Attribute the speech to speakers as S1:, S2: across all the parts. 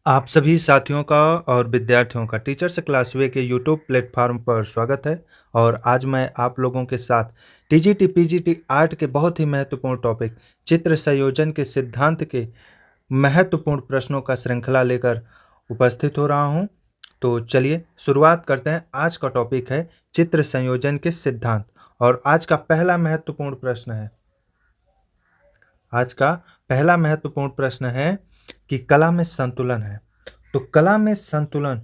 S1: आप सभी साथियों का और विद्यार्थियों का टीचर्स क्लास वे के यूट्यूब प्लेटफॉर्म पर स्वागत है। और आज मैं आप लोगों के साथ टीजीटी पीजीटी आर्ट के बहुत ही महत्वपूर्ण टॉपिक चित्र संयोजन के सिद्धांत के महत्वपूर्ण प्रश्नों का श्रृंखला लेकर उपस्थित हो रहा हूं। तो चलिए शुरुआत करते हैं। आज का टॉपिक है चित्र संयोजन के सिद्धांत और आज का पहला महत्वपूर्ण प्रश्न है कि कला में संतुलन है। तो कला में संतुलन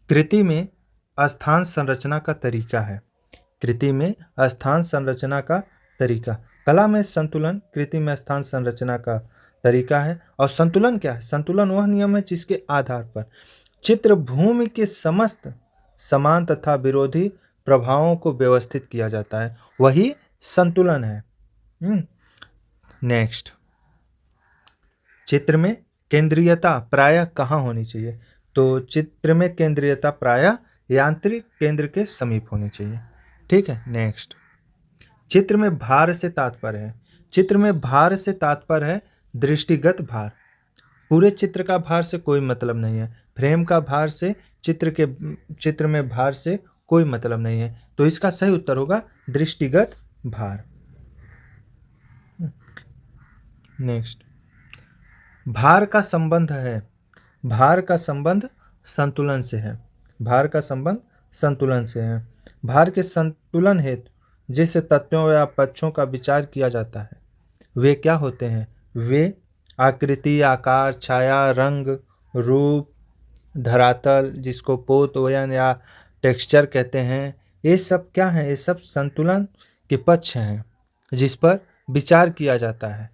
S1: कृति में स्थान संरचना का तरीका है। कृति में स्थान संरचना का तरीका, कला में संतुलन कृति में स्थान संरचना का तरीका है। और संतुलन क्या है? संतुलन वह नियम है जिसके आधार पर चित्र भूमि के समस्त समान तथा विरोधी प्रभावों को व्यवस्थित किया जाता है, वही संतुलन है। नेक्स्ट, चित्र में केंद्रीयता प्रायः कहाँ होनी चाहिए? तो चित्र में केंद्रीयता प्रायः यांत्रिक केंद्र के समीप होनी चाहिए। ठीक है। नेक्स्ट, चित्र में भार से तात्पर्य है। चित्र में भार से तात्पर्य है दृष्टिगत भार। पूरे चित्र का भार से कोई मतलब नहीं है। फ्रेम का भार से चित्र में भार से कोई मतलब नहीं है। तो इसका सही उत्तर होगा दृष्टिगत भार। नेक्स्ट, भार का संबंध है, भार का संबंध संतुलन से है। भार का संबंध संतुलन से है। भार के संतुलन हेतु जिस तत्वों या पक्षों का विचार किया जाता है वे क्या होते हैं? वे आकृति, आकार, छाया, रंग, रूप, धरातल जिसको पोत वयन या टेक्सचर कहते हैं, ये सब क्या हैं? ये सब संतुलन के पक्ष हैं जिस पर विचार किया जाता है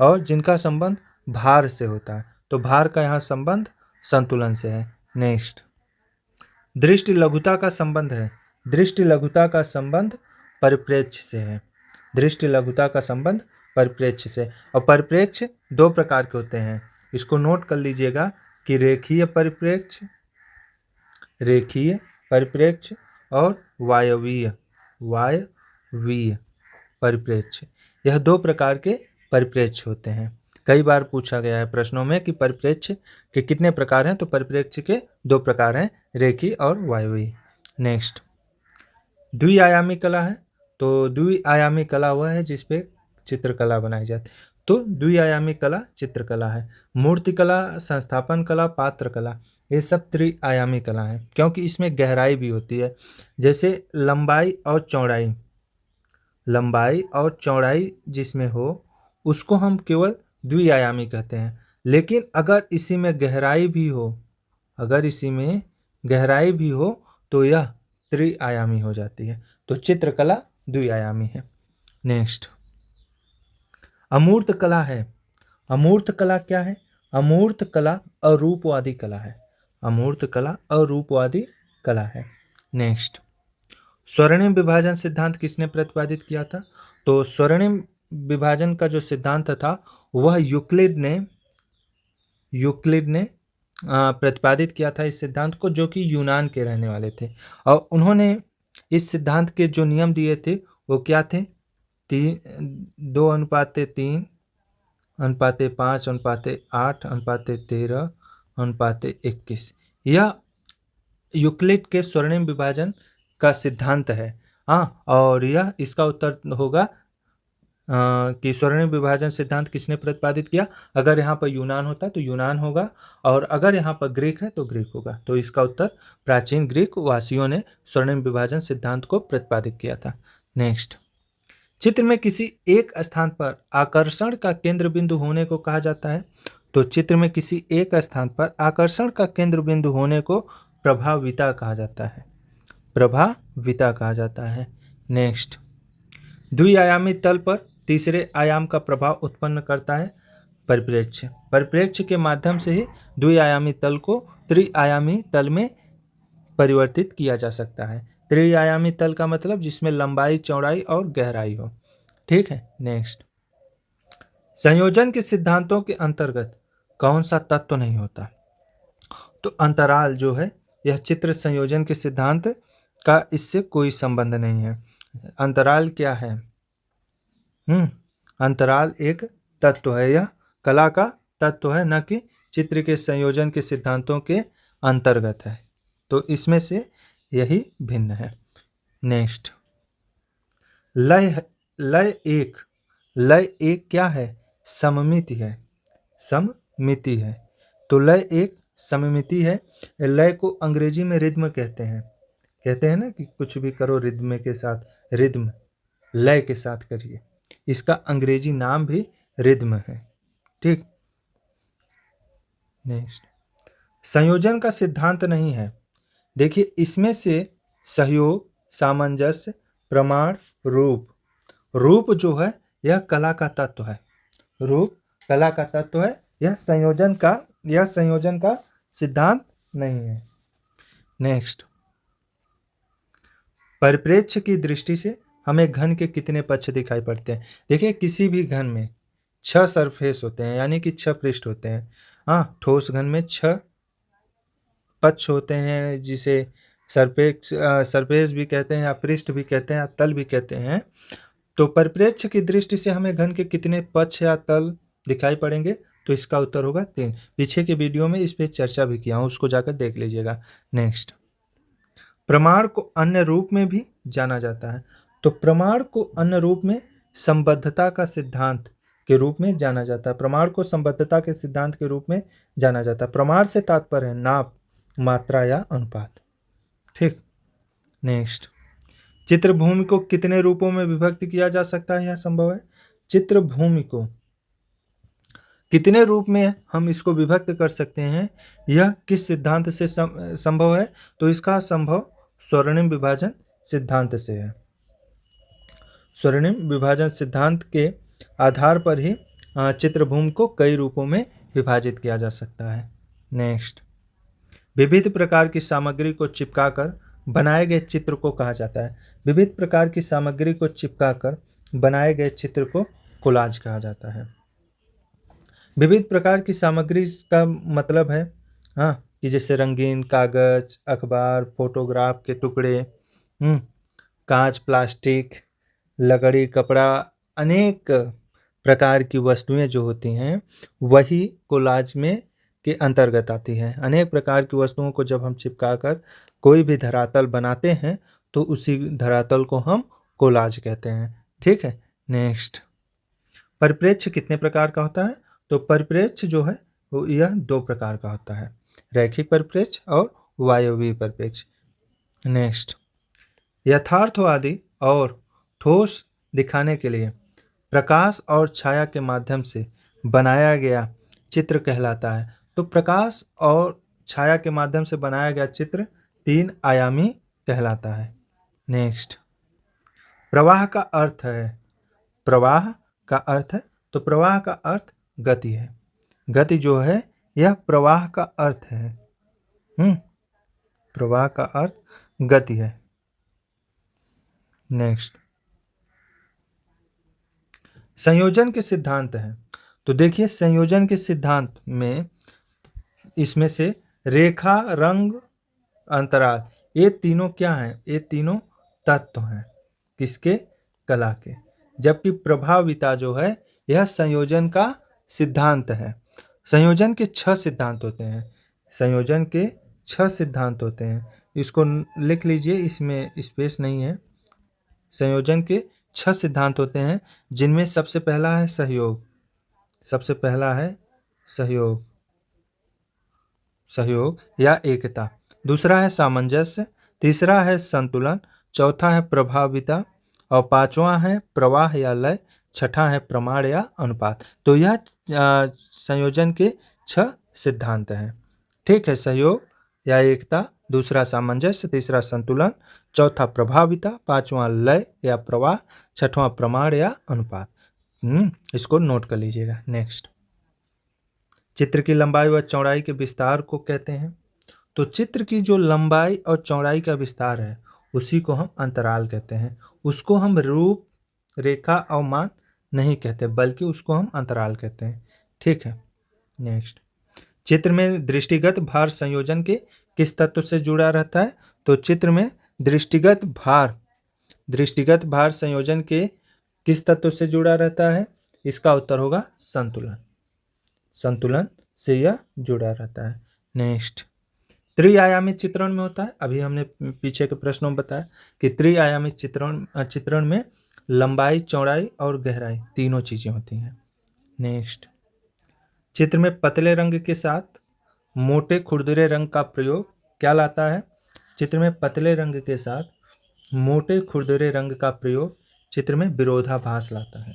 S1: और जिनका संबंध भार से होता है। तो भार का यहाँ संबंध संतुलन से है। नेक्स्ट, दृष्टि लघुता का संबंध है। दृष्टि लघुता का संबंध परिप्रेक्ष्य से है। दृष्टि लघुता का संबंध परिप्रेक्ष्य से। और परिप्रेक्ष्य दो प्रकार के होते हैं, इसको नोट कर लीजिएगा कि रेखीय परिप्रेक्ष्य और वायवीय परिप्रेक्ष्य। यह दो प्रकार के परिप्रेक्ष्य होते हैं। कई बार पूछा गया है प्रश्नों में कि परिप्रेक्ष्य के कितने प्रकार हैं? तो परिप्रेक्ष्य के दो प्रकार हैं, रेखीय और वायवीय। नेक्स्ट, द्विआयामी कला है। तो द्विआयामी कला वह है जिसपे चित्रकला बनाई जाती है। तो द्विआयामी कला चित्रकला है। मूर्तिकला, संस्थापन कला, पात्र कला, ये सब त्रिआयामी कला है क्योंकि इसमें गहराई भी होती है। जैसे लंबाई और चौड़ाई जिसमें हो उसको हम केवल द्विआयामी कहते हैं। लेकिन अगर इसी में गहराई भी हो तो यह त्रिआयामी हो जाती है। तो चित्रकला द्विआयामी है। नेक्स्ट, अमूर्त कला है। अमूर्त कला क्या है? अमूर्त कला अरूपवादी कला है। अमूर्त कला अरूपवादी कला है। नेक्स्ट, स्वर्णिम विभाजन सिद्धांत किसने प्रतिपादित किया था? तो स्वर्णिम विभाजन का जो सिद्धांत था वह यूक्लिड ने प्रतिपादित किया था इस सिद्धांत को, जो कि यूनान के रहने वाले थे। और उन्होंने इस सिद्धांत के जो नियम दिए थे वो क्या थे? 2:3, 5:8, 13:21। यह यूक्लिड के स्वर्णिम विभाजन का सिद्धांत है। और यह इसका उत्तर होगा कि स्वर्णिम विभाजन सिद्धांत किसने प्रतिपादित किया। अगर यहाँ पर यूनान होता तो यूनान होगा, और अगर यहाँ पर ग्रीक है तो ग्रीक होगा। तो इसका उत्तर प्राचीन ग्रीक वासियों ने स्वर्णिम विभाजन सिद्धांत को प्रतिपादित किया था। नेक्स्ट, चित्र में किसी एक स्थान पर आकर्षण का केंद्र बिंदु होने को कहा जाता है। तो चित्र में किसी एक स्थान पर आकर्षण का केंद्र बिंदु होने को प्रभाविता कहा जाता है। नेक्स्ट, द्विआयामी तल पर तीसरे आयाम का प्रभाव उत्पन्न करता है परिप्रेक्ष्य। परिप्रेक्ष्य के माध्यम से ही द्विआयामी तल को त्रिआयामी तल में परिवर्तित किया जा सकता है। त्रिआयामी तल का मतलब जिसमें लंबाई, चौड़ाई और गहराई हो। ठीक है। नेक्स्ट, संयोजन के सिद्धांतों के अंतर्गत कौन सा तत्व नहीं होता? तो अंतराल जो है यह चित्र संयोजन के सिद्धांत का इससे कोई संबंध नहीं है। अंतराल क्या है? अंतराल एक तत्व है, यह कला का तत्व है, न कि चित्र के संयोजन के सिद्धांतों के अंतर्गत है। तो इसमें से यही भिन्न है। नेक्स्ट, लय लय एक क्या है? सममिति है। सममिति है। तो लय एक सममिति है। लय को अंग्रेजी में रिद्म कहते हैं। कहते हैं ना कि कुछ भी करो रिद्म के साथ, रिद्म लय के साथ करिए। इसका अंग्रेजी नाम भी रिद्म है। ठीक। नेक्स्ट, संयोजन का सिद्धांत नहीं है। देखिए, इसमें से सहयोग, सामंजस्य, प्रमाण, रूप जो है यह कला का तत्व है। रूप कला का तत्व है। यह संयोजन का सिद्धांत नहीं है। नेक्स्ट, परिप्रेक्ष्य की दृष्टि से हमें घन के कितने पक्ष दिखाई पड़ते हैं? देखिए, किसी भी घन में 6 सरफेस होते हैं, यानी कि 6 पृष्ठ होते हैं। हाँ, ठोस घन में 6 पक्ष होते हैं, जिसे सरफेस भी कहते हैं, या पृष्ठ भी कहते हैं, या तल भी कहते हैं। तो परिप्रेक्ष्य की दृष्टि से हमें घन के कितने पक्ष या तल दिखाई पड़ेंगे? तो इसका उत्तर होगा 3। पीछे के वीडियो में इस पे चर्चा भी किया हूँ, उसको जाकर देख लीजिएगा। नेक्स्ट, प्रमाण को अन्य रूप में भी जाना जाता है। तो प्रमाण को अन्य रूप में संबद्धता का सिद्धांत के रूप में जाना जाता है। प्रमाण को संबद्धता के सिद्धांत के रूप में जाना जाता है। प्रमाण से तात्पर्य है नाप, मात्रा या अनुपात। ठीक। नेक्स्ट, चित्रभूमि को कितने रूपों में विभक्त किया जा सकता है? यह संभव है। चित्रभूमि को कितने रूप में हम इसको विभक्त कर सकते हैं? यह किस सिद्धांत से संभव है? तो इसका संभव स्वर्णिम विभाजन सिद्धांत से है। स्वर्णिम विभाजन सिद्धांत के आधार पर ही चित्रभूमि को कई रूपों में विभाजित किया जा सकता है। नेक्स्ट, विविध प्रकार की सामग्री को चिपकाकर बनाए गए चित्र को कहा जाता है। विविध प्रकार की सामग्री को चिपकाकर बनाए गए चित्र को कोलाज कहा जाता है। विविध प्रकार की सामग्री का मतलब है कि जैसे रंगीन कागज, अखबार, फोटोग्राफ के टुकड़े, कांच, प्लास्टिक, लकड़ी, कपड़ा, अनेक प्रकार की वस्तुएं जो होती हैं वही कोलाज में के अंतर्गत आती है। अनेक प्रकार की वस्तुओं को जब हम चिपकाकर कोई भी धरातल बनाते हैं तो उसी धरातल को हम कोलाज कहते हैं। ठीक है। नेक्स्ट, परिप्रेक्ष्य कितने प्रकार का होता है? तो परिप्रेक्ष्य जो है वो यह 2 प्रकार का होता है, रैखिक परिप्रेक्ष्य और वायवीय परिप्रेक्ष्य। नेक्स्ट, यथार्थवादी और ठोस दिखाने के लिए प्रकाश और छाया के माध्यम से बनाया गया चित्र कहलाता है। तो प्रकाश और छाया के माध्यम से बनाया गया चित्र 3 आयामी कहलाता है। नेक्स्ट, प्रवाह का अर्थ है। प्रवाह का अर्थ है, तो प्रवाह का अर्थ गति है। गति जो है यह प्रवाह का अर्थ है। प्रवाह का अर्थ गति है। नेक्स्ट, संयोजन के सिद्धांत है। तो देखिए, संयोजन के सिद्धांत में इसमें से रेखा, रंग, अंतराल, ये तीनों क्या हैं? ये तीनों तत्व हैं। किसके? कला के। जबकि प्रभाविता जो है यह संयोजन का सिद्धांत है। संयोजन के 6 सिद्धांत होते हैं। संयोजन के 6 सिद्धांत होते हैं। इसको लिख लीजिए, इसमें स्पेस नहीं है। संयोजन के 6 सिद्धांत होते हैं, जिनमें सबसे पहला है सहयोग। सबसे पहला है सहयोग या एकता। दूसरा है सामंजस्य। तीसरा है संतुलन। चौथा है प्रभाविता और 5वां है प्रवाह या लय। 6ठा है प्रमाण या अनुपात। तो यह संयोजन के 6 सिद्धांत हैं। ठीक है। सहयोग या एकता, दूसरा सामंजस्य, तीसरा संतुलन, चौथा प्रभाविता, 5वां लय या प्रवाह, 6वां प्रमाण या अनुपात। इसको नोट कर लीजिएगा। नेक्स्ट, चित्र की लंबाई व चौड़ाई के विस्तार को कहते हैं। तो चित्र की जो लंबाई और चौड़ाई का विस्तार है उसी को हम अंतराल कहते हैं। उसको हम रूप, रेखा और मान नहीं कहते, बल्कि उसको हम अंतराल कहते हैं। ठीक है। नेक्स्ट, चित्र में दृष्टिगत भार संयोजन के किस तत्व से जुड़ा रहता है? तो चित्र में दृष्टिगत भार संयोजन के किस तत्व से जुड़ा रहता है? इसका उत्तर होगा संतुलन। संतुलन से यह जुड़ा रहता है। नेक्स्ट, त्रिआयामी चित्रण में होता है, अभी हमने पीछे के प्रश्नों में बताया कि त्रिआयामी चित्रण में लंबाई, चौड़ाई और गहराई तीनों चीजें होती हैं। नेक्स्ट, चित्र में पतले रंग के साथ मोटे खुरदुरे रंग का प्रयोग क्या लाता है? चित्र में पतले रंग के साथ मोटे खुरदुरे रंग का प्रयोग चित्र में विरोधाभास लाता है।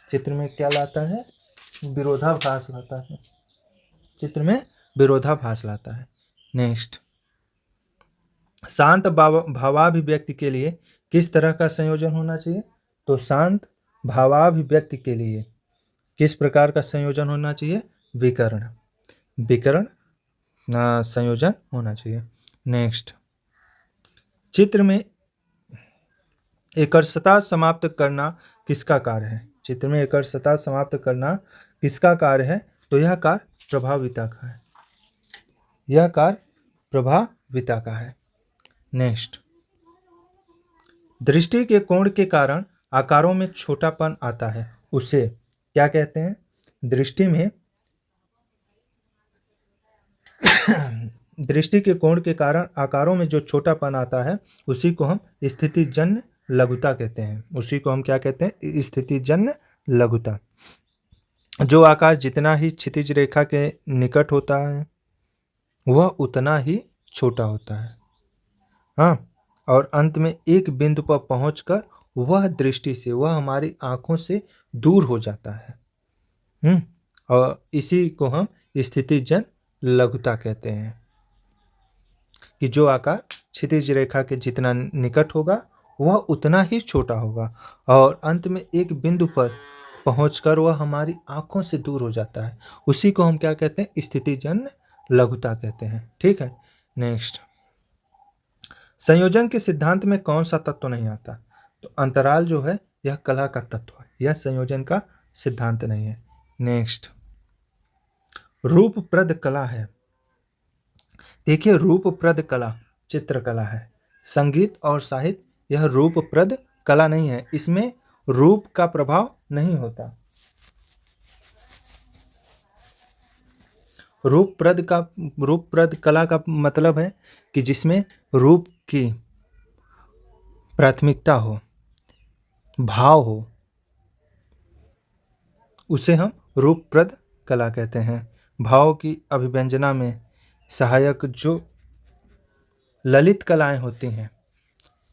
S1: चित्र में क्या लाता है? विरोधाभास लाता है। चित्र में विरोधाभास लाता है। नेक्स्ट, शांत भावाभिव्यक्ति के लिए किस तरह का संयोजन होना चाहिए? तो शांत भावाभिव्यक्ति के लिए किस प्रकार का संयोजन होना चाहिए? विकर्ण संयोजन होना चाहिए। नेक्स्ट, चित्र में एकरसता समाप्त करना किसका कार्य है? चित्र में एकरसता समाप्त करना किसका कार्य है? तो यह कार्य प्रभाविता का है। यह कार्य प्रभाविता का है। नेक्स्ट, दृष्टि के कोण के कारण आकारों में छोटापन आता है, उसे क्या कहते हैं? दृष्टि के कोण के कारण आकारों में जो छोटापन आता है उसी को हम स्थितिजन्य लघुता कहते हैं। उसी को हम क्या कहते हैं? स्थितिजन्य लघुता। जो आकार जितना ही क्षितिज रेखा के निकट होता है वह उतना ही छोटा होता है, हाँ, और अंत में एक बिंदु पर पहुंचकर वह दृष्टि से, वह हमारी आंखों से दूर हो जाता है। और इसी को हम स्थितिजन्य लघुता कहते हैं कि जो आकार क्षितिज रेखा के जितना निकट होगा वह उतना ही छोटा होगा और अंत में एक बिंदु पर पहुंचकर वह हमारी आंखों से दूर हो जाता है, उसी को हम क्या कहते हैं? स्थितिजन्य लघुता कहते हैं। ठीक है। नेक्स्ट, संयोजन के सिद्धांत में कौन सा तत्व नहीं आता? तो अंतराल जो है यह कला का तत्व है, यह संयोजन का सिद्धांत नहीं है। नेक्स्ट, रूपप्रद कला है। देखिए, रूपप्रद कला चित्रकला है। संगीत और साहित्य यह रूपप्रद कला नहीं है, इसमें रूप का प्रभाव नहीं होता। रूपप्रद कला का मतलब है कि जिसमें रूप की प्राथमिकता हो, भाव हो, उसे हम रूपप्रद कला कहते हैं। भाव की अभिव्यंजना में सहायक जो ललित कलाएं होती हैं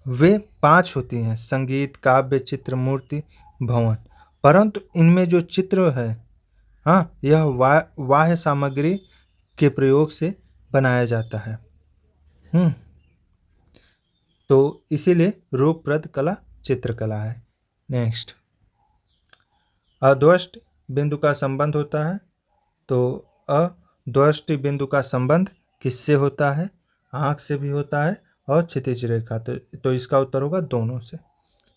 S1: वे 5 होती हैं: संगीत, काव्य, चित्र, मूर्ति, भवन। परंतु इनमें जो चित्र है, हाँ, यह बाह्य सामग्री के प्रयोग से बनाया जाता है। तो इसीलिए रूपप्रद कला चित्रकला है। नेक्स्ट, अद्वष्ट बिंदु का संबंध होता है। तो अद्वष्ट बिंदु का संबंध किससे होता है? आँख से भी होता है और क्षितिज रेखा, तो इसका उत्तर होगा दोनों से।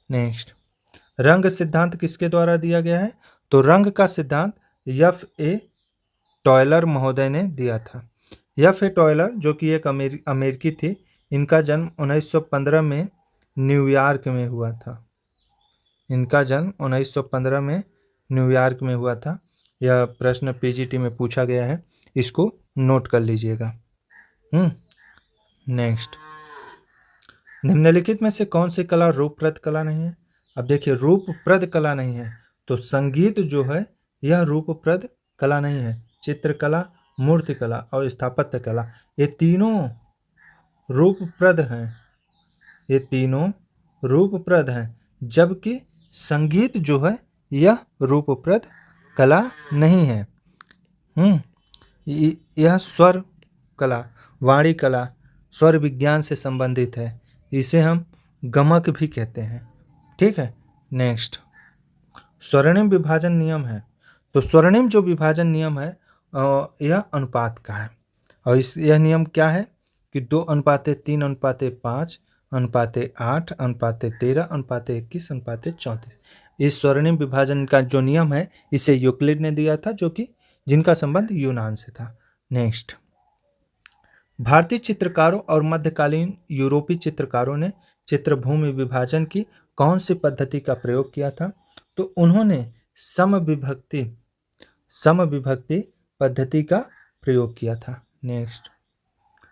S1: नेक्स्ट, रंग सिद्धांत किसके द्वारा दिया गया है? तो रंग का सिद्धांत F.A. टॉयलर महोदय ने दिया था। F.A. टॉयलर जो कि एक अमेरिकी थे, इनका जन्म 1915 में न्यूयॉर्क में हुआ था। इनका जन्म 1915 में न्यूयॉर्क में हुआ था। यह प्रश्न पीजीटी में पूछा गया है, इसको नोट कर लीजिएगा। नेक्स्ट, निम्नलिखित में से कौन सी कला रूपप्रद कला नहीं है? अब देखिए, रूपप्रद कला नहीं है तो संगीत जो है यह रूपप्रद कला नहीं है। चित्रकला, मूर्तिकला और स्थापत्य कला ये तीनों रूपप्रद हैं, ये तीनों रूपप्रद हैं, जबकि संगीत जो है यह रूपप्रद कला नहीं है। यह स्वर कला, वाणी कला, स्वर विज्ञान से संबंधित है, इसे हम गमक भी कहते हैं। ठीक है। नेक्स्ट, स्वर्णिम विभाजन नियम है। तो स्वर्णिम जो विभाजन नियम है यह अनुपात का है और यह नियम क्या है कि 2:3:5 अनुपाते 8 अनुपाते 13 अनुपाते 21 अनुपाते 34। इस स्वर्णिम विभाजन का जो नियम है इसे यूक्लिड ने दिया था, जो कि जिनका संबंध यूनान से था। नेक्स्ट, भारतीय चित्रकारों और मध्यकालीन यूरोपीय चित्रकारों ने चित्रभूमि विभाजन की कौन सी पद्धति का प्रयोग किया था? तो उन्होंने समविभक्ति पद्धति का प्रयोग किया था। नेक्स्ट,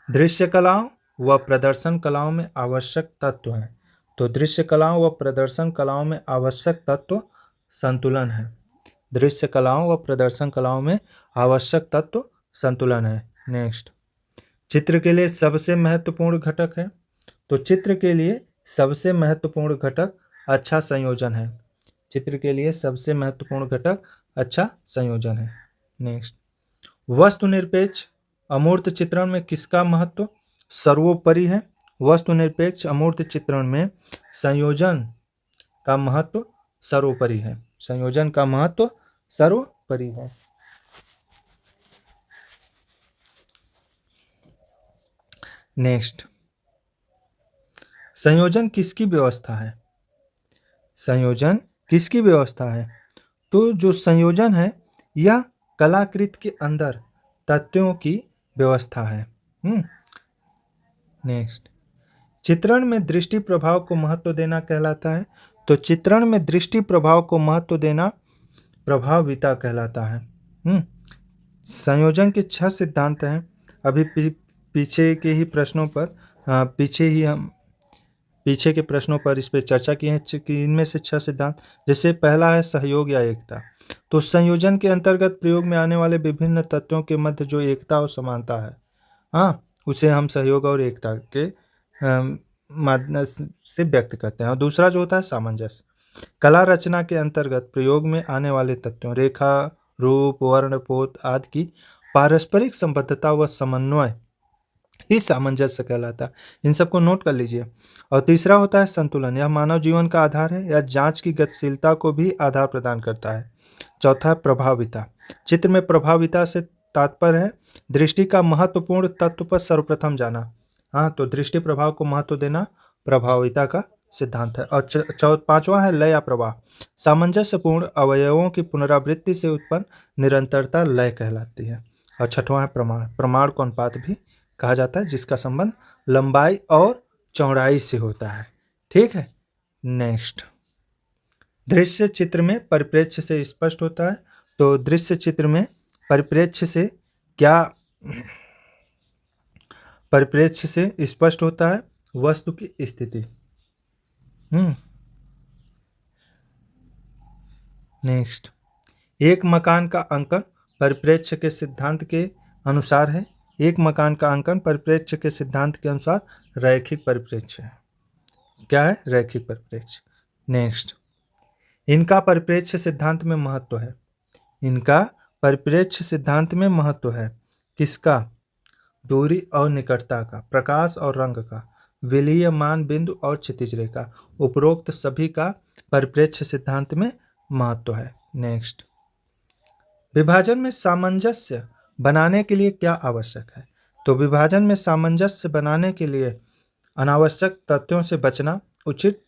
S1: दृश्य कलाओं व प्रदर्शन कलाओं में आवश्यक तत्व हैं। तो दृश्य कलाओं व प्रदर्शन कलाओं में आवश्यक तत्व संतुलन है। दृश्य कलाओं व प्रदर्शन कलाओं में आवश्यक तत्व संतुलन है। नेक्स्ट, चित्र के लिए सबसे महत्वपूर्ण घटक है। तो चित्र के लिए सबसे महत्वपूर्ण घटक अच्छा संयोजन है। चित्र के लिए सबसे महत्वपूर्ण घटक अच्छा संयोजन है। नेक्स्ट, वस्तु निरपेक्ष अमूर्त चित्रण में किसका महत्व सर्वोपरि है? वस्तु निरपेक्ष अमूर्त चित्रण में संयोजन का महत्व सर्वोपरि है। संयोजन का महत्व सर्वोपरि है। नेक्स्ट, संयोजन किसकी व्यवस्था है? संयोजन किसकी व्यवस्था है? तो जो संयोजन है यह कलाकृति के अंदर तत्वों की व्यवस्था है। नेक्स्ट, चित्रण में दृष्टि प्रभाव को महत्व देना कहलाता है। तो चित्रण में दृष्टि प्रभाव को महत्व देना प्रभाविता कहलाता है। संयोजन के 6 सिद्धांत हैं। अभी पीछे के ही प्रश्नों पर पीछे के प्रश्नों पर इस पर चर्चा की है कि इनमें से 6 सिद्धांत, जैसे पहला है सहयोग या एकता। तो संयोजन के अंतर्गत प्रयोग में आने वाले विभिन्न तत्वों के मध्य जो एकता और समानता है, उसे हम सहयोग और एकता के माध्यम से व्यक्त करते हैं। और दूसरा जो होता है सामंजस्य। कला रचना के अंतर्गत प्रयोग में आने वाले तत्वों रेखा, रूप, वर्ण, पोत आदि की पारस्परिक संबद्धता व समन्वय ही सामंजस्य कहलाता है। इन सबको नोट कर लीजिए। और तीसरा होता है संतुलन। यह मानव जीवन का आधार है। यह जांच की गतिशीलता को भी आधार प्रदान करता है। चौथा है प्रभाविता। चित्र में प्रभाविता से तात्पर्य है दृष्टि का महत्वपूर्ण तत्व पर सर्वप्रथम जाना। तो दृष्टि प्रभाव को महत्व देना प्रभाविता का सिद्धांत है। और पांचवा है लय या प्रवाह। सामंजस्यपूर्ण अवयवों की पुनरावृत्ति से उत्पन्न निरंतरता लय कहलाती है। और छठवां है प्रमाण। प्रमाण को अनुपात भी कहा जाता है, जिसका संबंध लंबाई और चौड़ाई से होता है। ठीक है। नेक्स्ट, दृश्य चित्र में परिप्रेक्ष्य से स्पष्ट होता है। तो दृश्य चित्र में परिप्रेक्ष्य से क्या परिप्रेक्ष्य से स्पष्ट होता है? वस्तु की स्थिति। नेक्स्ट, एक मकान का अंकन परिप्रेक्ष्य के सिद्धांत के अनुसार है। एक मकान का अंकन परिप्रेक्ष्य के सिद्धांत के अनुसार रैखिक परिप्रेक्ष्य है। क्या है? रैखिक परिप्रेक्ष्य। नेक्स्ट, इनका परिप्रेक्ष्य सिद्धांत में महत्व है। इनका परिप्रेक्ष्य सिद्धांत में महत्व है। किसका? दूरी और निकटता का, प्रकाश और रंग का, विलीयमान बिंदु और क्षितिज रेखा, उपरोक्त सभी का परिप्रेक्ष्य सिद्धांत में महत्व है। नेक्स्ट, विभाजन में सामंजस्य बनाने के लिए क्या आवश्यक है? तो विभाजन में सामंजस्य बनाने के लिए अनावश्यक तथ्यों से बचना, उचित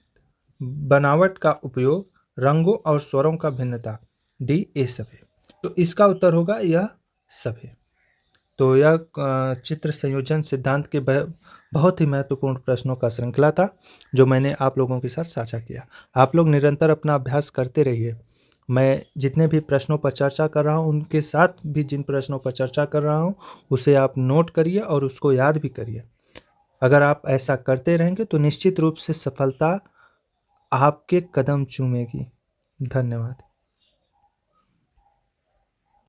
S1: बनावट का उपयोग, रंगों और स्वरों का भिन्नता, डी ए सभी। तो इसका उत्तर होगा यह सभी। तो यह चित्र संयोजन सिद्धांत के बहुत ही महत्वपूर्ण प्रश्नों का श्रृंखला था जो मैंने आप लोगों के साथ साझा किया। आप लोग निरंतर अपना अभ्यास करते रहिए। मैं जितने भी प्रश्नों पर चर्चा कर रहा हूँ उनके साथ भी जिन प्रश्नों पर चर्चा कर रहा हूँ उसे आप नोट करिए और उसको याद भी करिए। अगर आप ऐसा करते रहेंगे तो निश्चित रूप से सफलता आपके कदम चूमेगी। धन्यवाद।